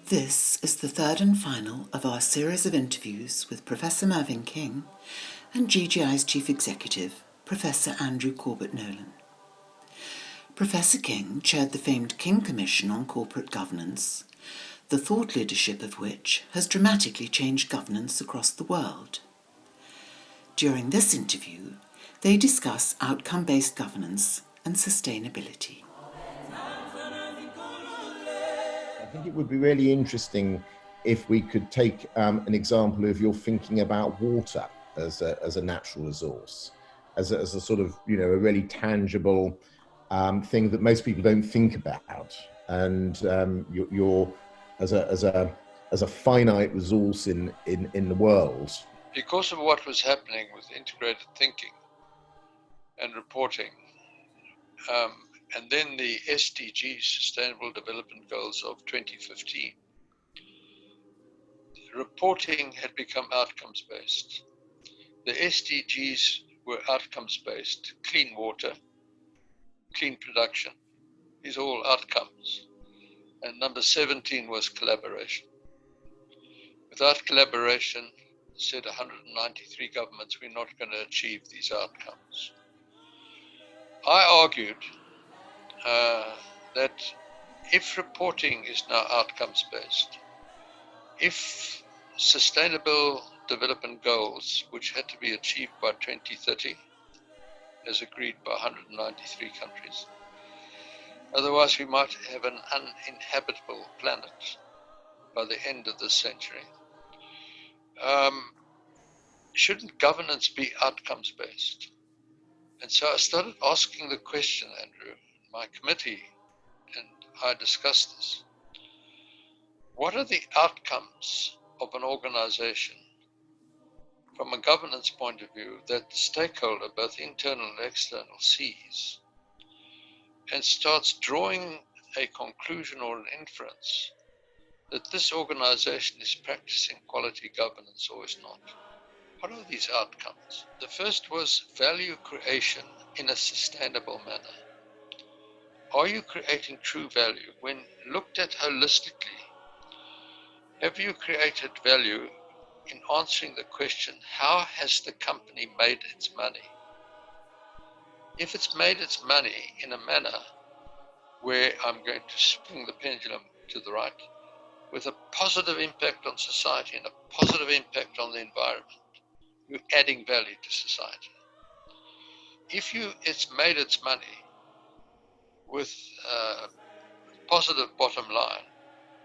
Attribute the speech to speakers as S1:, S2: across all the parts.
S1: This is the third and final of our series of interviews with Professor Mervyn King and GGI's Chief Executive, Professor Andrew Corbett-Nolan. Professor King chaired the famed King Commission on Corporate Governance, the thought leadership of which has dramatically changed governance across the world. During this interview, they discuss outcome-based governance and sustainability.
S2: I think it would be really interesting if we could take an example of your thinking about water as a natural resource, as a sort of, a really tangible thing that most people don't think about, and you're as a finite resource in the world.
S3: Because of what was happening with integrated thinking and reporting, and then the SDGs, Sustainable Development Goals of 2015, reporting had become outcomes-based. The SDGs were outcomes-based: clean water, clean production. These are all outcomes. And number 17 was collaboration. Without collaboration, said 193 governments, we're not going to achieve these outcomes. I argued that if reporting is now outcomes-based, if sustainable development goals, which had to be achieved by 2030, as agreed by 193 countries, otherwise we might have an uninhabitable planet by the end of this century. Shouldn't governance be outcomes-based? And so I started asking the question, Andrew, my committee and I discussed this. What are the outcomes of an organization from a governance point of view that the stakeholder, both internal and external, sees and starts drawing a conclusion or an inference that this organization is practicing quality governance or is not? What are these outcomes? The first was value creation in a sustainable manner. Are you creating true value? When looked at holistically, have you created value in answering the question, how has the company made its money? If it's made its money in a manner where I'm going to swing the pendulum to the right, with a positive impact on society and a positive impact on the environment, you're adding value to society. If it's made its money with a positive bottom line,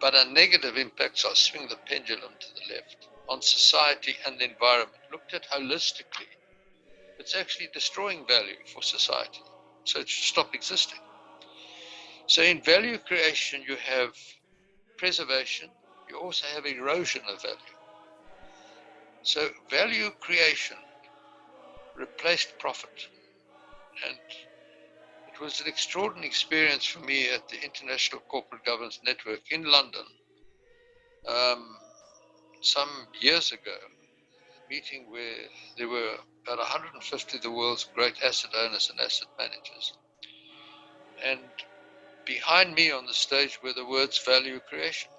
S3: but a negative impact, so I swing the pendulum to the left, on society and the environment, looked at holistically, it's actually destroying value for society. So it should stop existing. So in value creation, you have preservation, you also have erosion of value. So value creation replaced profit. And it was an extraordinary experience for me at the International Corporate Governance Network in London some years ago, a meeting where there were about 150 of the world's great asset owners and asset managers. And behind me on the stage were the words value creation.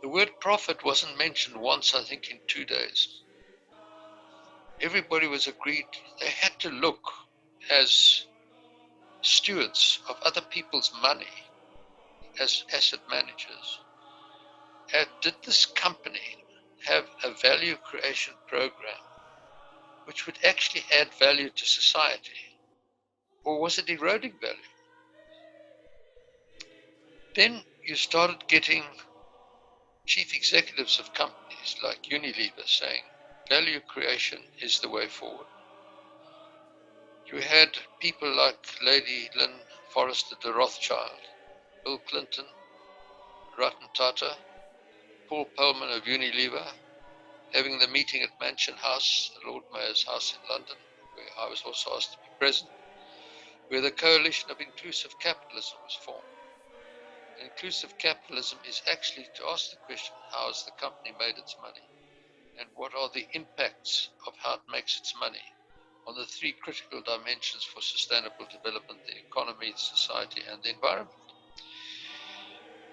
S3: The word profit wasn't mentioned once, I think, in 2 days. Everybody was agreed they had to look as stewards of other people's money, as asset managers. Did this company have a value creation program which would actually add value to society? Or was it eroding value? Then you started getting chief executives of companies like Unilever saying, value creation is the way forward. You had people like Lady Lynn Forrester de Rothschild, Bill Clinton, Ratan Tata, Paul Pullman of Unilever, having the meeting at Mansion House, the Lord Mayor's house in London, where I was also asked to be present, where the coalition of inclusive capitalism was formed. Inclusive capitalism is actually to ask the question, how has the company made its money? And what are the impacts of how it makes its money on the three critical dimensions for sustainable development: the economy, society, and the environment?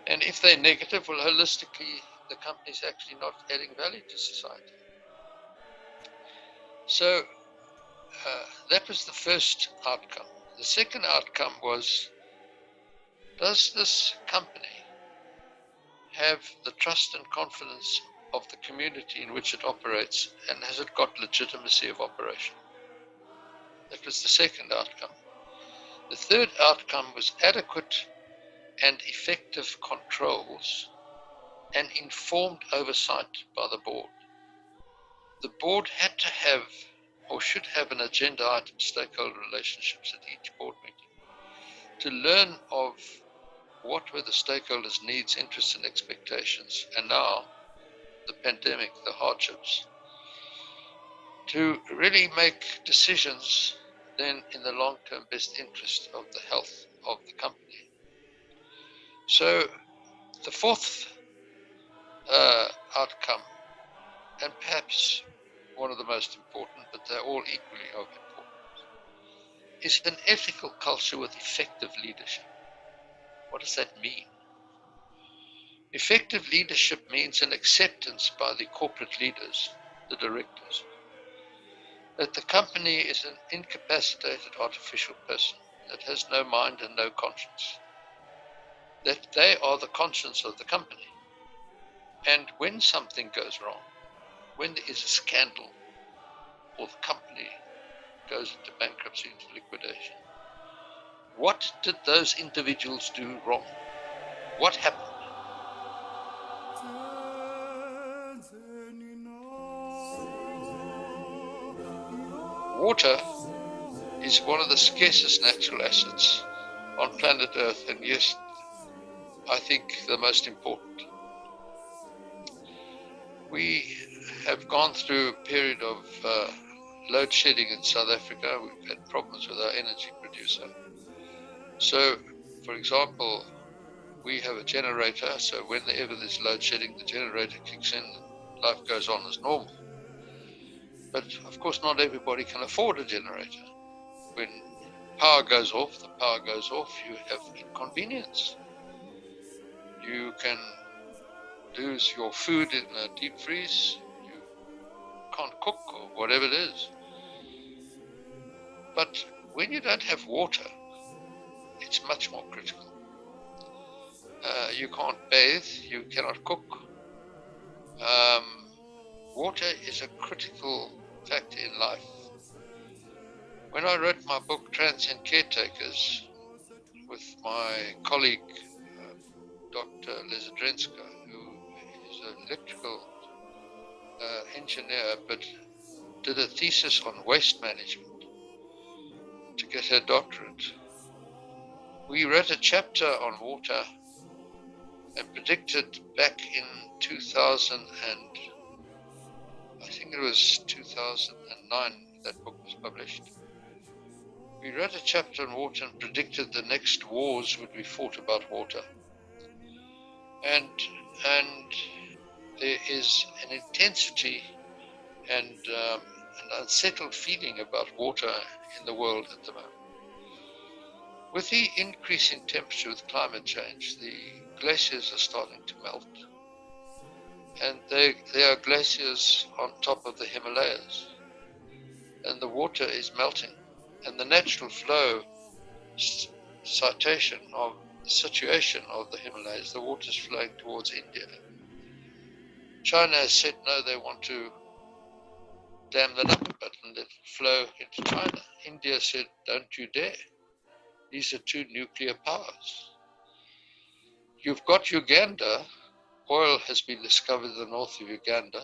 S3: And if they're negative, well, holistically, the company's actually not adding value to society. So that was the first outcome. The second outcome was, does this company have the trust and confidence of the community in which it operates, and has it got legitimacy of operation? That was the second outcome. The third outcome was adequate and effective controls and informed oversight by the board. The board had to have, or should have, an agenda item, stakeholder relationships, at each board meeting, to learn of what were the stakeholders' needs, interests, and expectations, and now the pandemic, the hardships, to really make decisions then in the long-term best interest of the health of the company. So the fourth outcome, and perhaps one of the most important, but they're all equally of importance, is an ethical culture with effective leadership. What does that mean? Effective leadership means an acceptance by the corporate leaders, the directors, that the company is an incapacitated artificial person that has no mind and no conscience, that they are the conscience of the company. And when something goes wrong, when there is a scandal, or the company goes into bankruptcy, into liquidation, what did those individuals do wrong? What happened? Water is one of the scarcest natural assets on planet Earth, and yes, I think the most important. We have gone through a period of load shedding in South Africa. We've had problems with our energy producer. So, for example, we have a generator, so whenever there's load shedding, the generator kicks in, life goes on as normal. But of course, not everybody can afford a generator. When power goes off, the power goes off, you have inconvenience. You can lose your food in a deep freeze, you can't cook or whatever it is. But when you don't have water, it's much more critical. You can't bathe, you cannot cook. Water is a critical factor in life. When I wrote my book, Transient Caretakers, with my colleague, Dr. Lezadrenska, who is an electrical engineer, but did a thesis on waste management to get her doctorate. We wrote a chapter on water and predicted back in 2000 and I think it was 2009 that book was published. We wrote a chapter on water and predicted the next wars would be fought about water. And there is an intensity and an unsettled feeling about water in the world at the moment. With the increase in temperature with climate change, the glaciers are starting to melt. And there are glaciers on top of the Himalayas. And the water is melting. And the natural flow situation of the Himalayas, the water is flowing towards India. China has said no, they want to dam that up a bit and let it flow into China. India said, don't you dare. These are two nuclear powers. You've got Uganda. Oil has been discovered in the north of Uganda.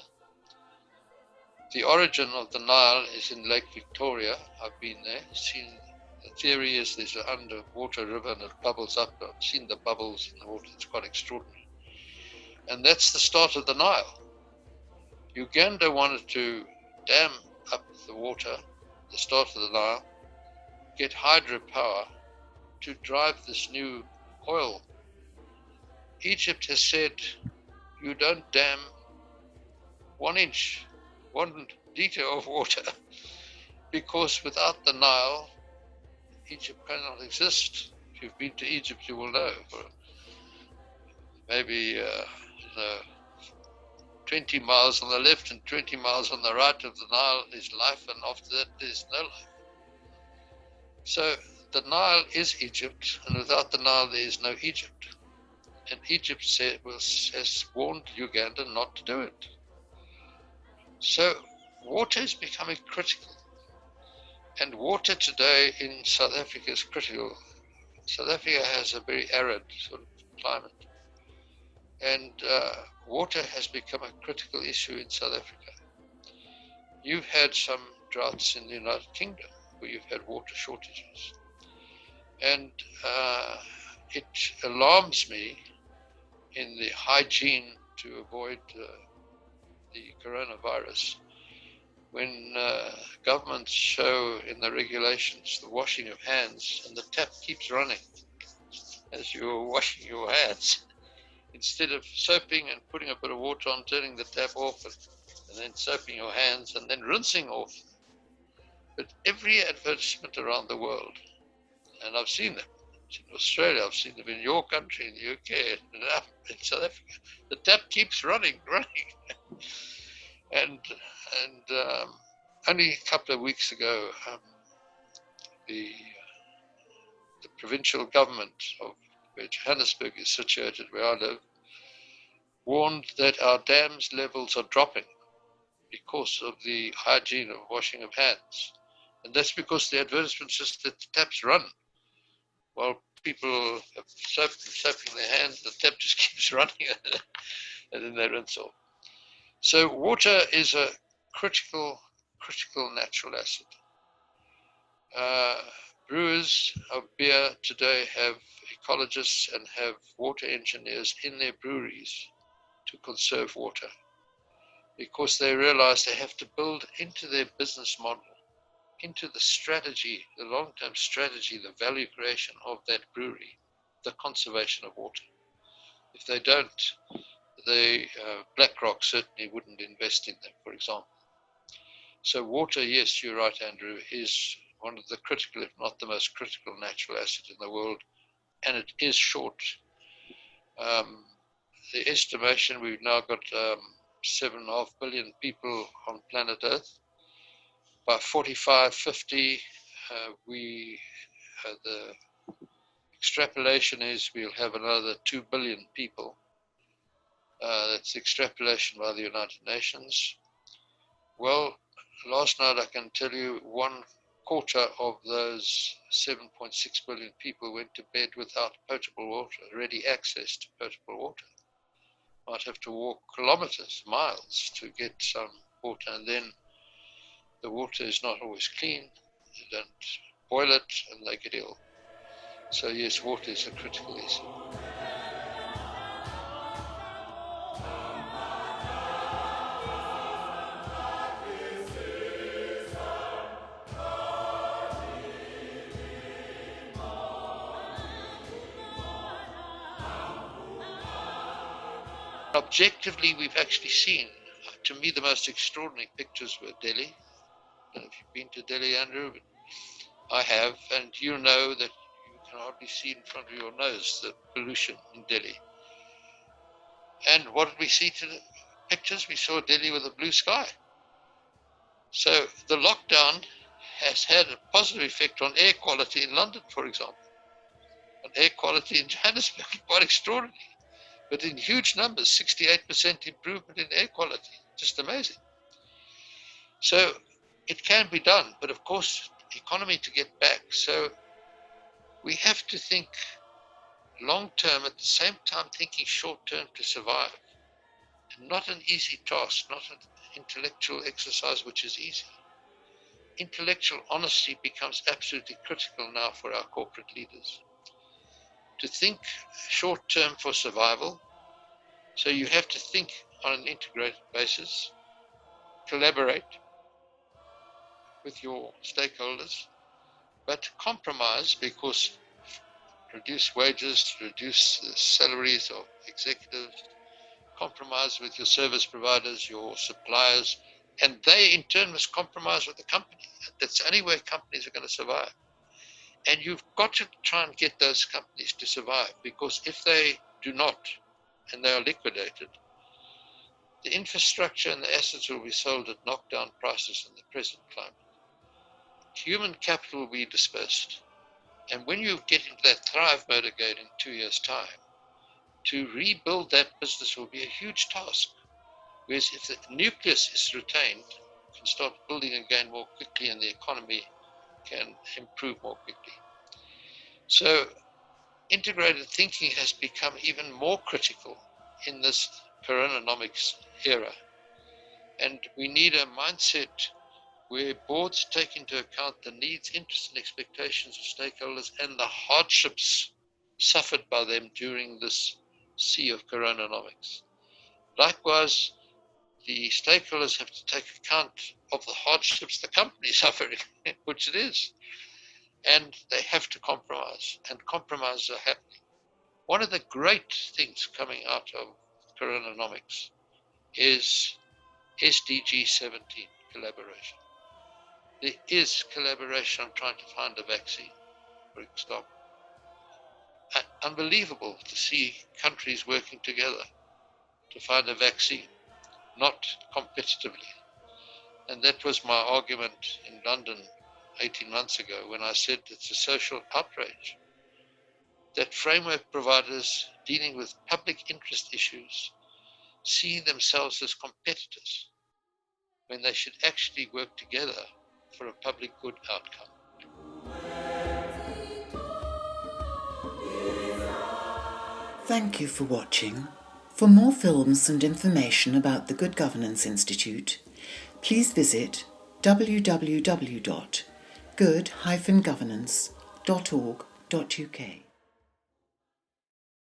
S3: The origin of the Nile is in Lake Victoria. I've been there, seen. The theory is there's an underwater river and it bubbles up. I've seen the bubbles in the water. It's quite extraordinary. And that's the start of the Nile. Uganda wanted to dam up the water, the start of the Nile, get hydropower to drive this new oil. Egypt has said, you don't dam 1 inch, 1 liter of water, because without the Nile, Egypt cannot exist. If you've been to Egypt, you will know. maybe 20 miles on the left and 20 miles on the right of the Nile is life, and after that there's no life. So the Nile is Egypt, and without the Nile there is no Egypt. And Egypt has warned Uganda not to do it. So water is becoming critical. And water today in South Africa is critical. South Africa has a very arid sort of climate. And water has become a critical issue in South Africa. You've had some droughts in the United Kingdom where you've had water shortages. And it alarms me in the hygiene to avoid the coronavirus when governments show in the regulations the washing of hands and the tap keeps running as you're washing your hands. Instead of soaping and putting a bit of water on, turning the tap off and then soaping your hands and then rinsing off. But every advertisement around the world, and I've seen them in Australia, I've seen them in your country, in the UK, and in South Africa, the tap keeps running. And only a couple of weeks ago, the provincial government of where Johannesburg is situated, where I live, warned that our dams levels are dropping because of the hygiene of washing of hands. And that's because the advertisement says that the taps run. While people have soaping their hands, the tap just keeps running and then they rinse off. So water is a critical natural asset. Brewers of beer today have ecologists and have water engineers in their breweries to conserve water, because they realize they have to build into their business model, into the strategy, the long-term strategy, the value creation of that brewery, the conservation of water. If they don't, BlackRock certainly wouldn't invest in them, for example. So water, yes, you're right, Andrew, is one of the critical, if not the most critical natural asset in the world, and it is short. The estimation, we've now got 7.5 billion people on planet Earth. By 45, 50, the extrapolation is we'll have another 2 billion people. That's extrapolation by the United Nations. Well, last night I can tell you 1/4 of those 7.6 billion people went to bed without potable water, ready access to potable water. Might have to walk kilometers, miles to get some water, and then the water is not always clean. They don't boil it and they get ill. So yes, water is a critical issue. Objectively, we've actually seen, to me, the most extraordinary pictures were Delhi. I don't know if you've been to Delhi, Andrew, but I have, and you know that you can hardly see in front of your nose the pollution in Delhi. And what did we see to the pictures? We saw Delhi with a blue sky. So the lockdown has had a positive effect on air quality in London, for example, and air quality in Johannesburg, quite extraordinary. But in huge numbers, 68% improvement in air quality, just amazing. So it can be done, but of course, economy to get back. So we have to think long term at the same time thinking short term to survive. And not an easy task, not an intellectual exercise which is easy. Intellectual honesty becomes absolutely critical now for our corporate leaders. To think short term for survival, so you have to think on an integrated basis, collaborate with your stakeholders, but compromise, because reduce wages, reduce the salaries of executives, compromise with your service providers, your suppliers, and they in turn must compromise with the company. That's the only way companies are going to survive. And you've got to try and get those companies to survive, because if they do not, and they are liquidated, the infrastructure and the assets will be sold at knockdown prices in the present climate. Human capital will be dispersed. And when you get into that thrive mode again in 2 years' time, to rebuild that business will be a huge task. Whereas if the nucleus is retained, you can start building again more quickly and the economy can improve more quickly. So integrated thinking has become even more critical in this coronanomics era. And we need a mindset where boards take into account the needs, interests, and expectations of stakeholders and the hardships suffered by them during this sea of coronanomics. Likewise, the stakeholders have to take account of the hardships the company is suffering, which it is, and they have to compromise, and compromises are happening. One of the great things coming out of coronanomics is SDG 17 collaboration. There is collaboration on trying to find a vaccine, for example. Unbelievable to see countries working together to find a vaccine, not competitively. And that was my argument in London 18 months ago when I said it's a social outrage that framework providers dealing with public interest issues see themselves as competitors when they should actually work together for a public good outcome.
S1: Thank you for watching. For more films and information about the Good Governance Institute, please visit www.good-governance.org.uk.